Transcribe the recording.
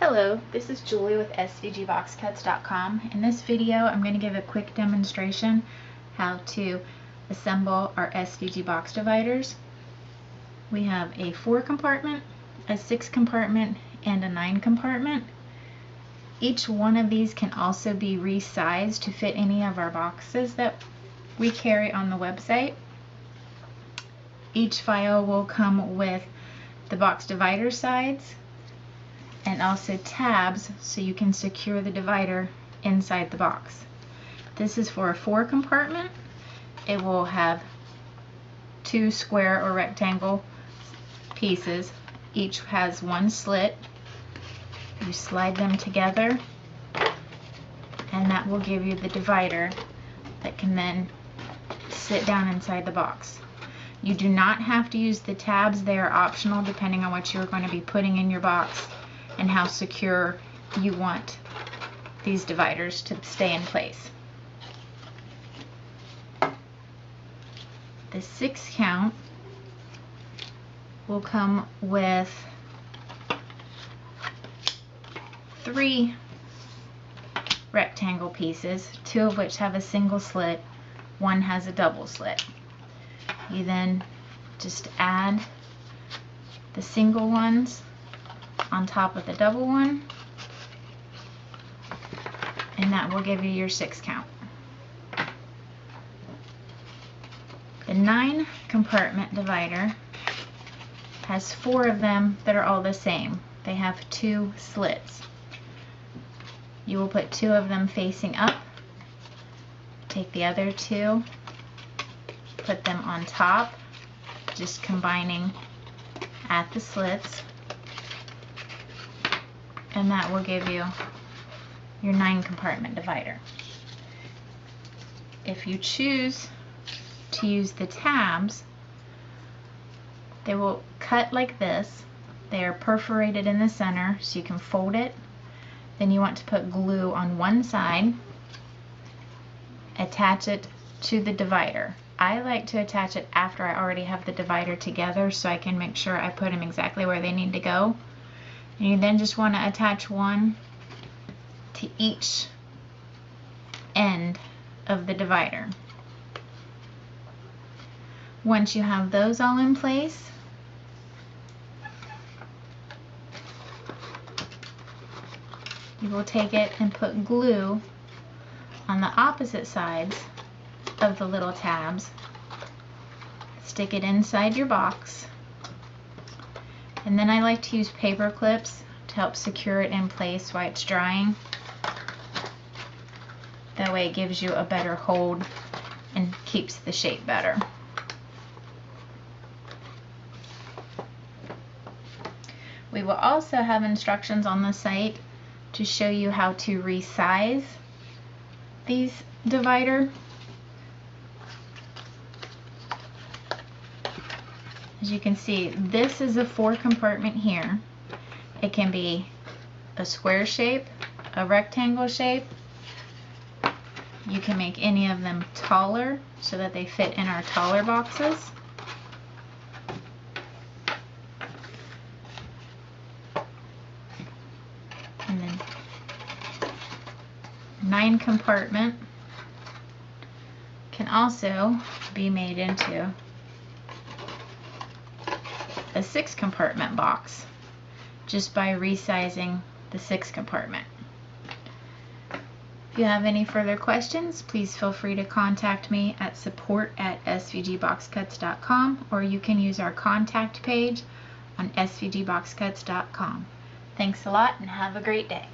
Hello, this is Julie with SVGBoxcuts.com. In this video, I'm going to give a quick demonstration how to assemble our SVG box dividers. We have a 4 compartment, a 6 compartment, and a 9 compartment. Each one of these can also be resized to fit any of our boxes that we carry on the website. Each file will come with the box divider sides and also tabs so you can secure the divider inside the box. This is for a 4 compartment. It will have 2 square or rectangle pieces. Each has 1 slit. You slide them together and that will give you the divider that can then sit down inside the box. You do not have to use the tabs. They are optional depending on what you're going to be putting in your box and how secure you want these dividers to stay in place. The 6 count will come with 3 rectangle pieces, 2 of which have a single slit, 1 has a double slit. You then just add the single ones on top of the double one, and that will give you your 6 count. The 9 compartment divider has 4 of them that are all the same. They have 2 slits. You will put 2 of them facing up, take the other 2, put them on top, just combining at the slits, and that will give you your 9 compartment divider. If you choose to use the tabs, they will cut like this. They are perforated in the center so you can fold it. Then you want to put glue on one side, attach it to the divider. I like to attach it after I already have the divider together so I can make sure I put them exactly where they need to go. And you then just want to attach one to each end of the divider. Once you have those all in place, you will take it and put glue on the opposite sides of the little tabs. Stick it inside your box. And then I like to use paper clips to help secure it in place while it's drying. That way it gives you a better hold and keeps the shape better. We will also have instructions on the site to show you how to resize these divider. As you can see, this is a 4 compartment here. It can be a square shape, a rectangle shape. You can make any of them taller so that they fit in our taller boxes. And then 9 compartment can also be made into a 6 compartment box just by resizing the 6 compartment. If you have any further questions, please feel free to contact me at support@svgboxcuts.com, or you can use our contact page on svgboxcuts.com. Thanks a lot and have a great day.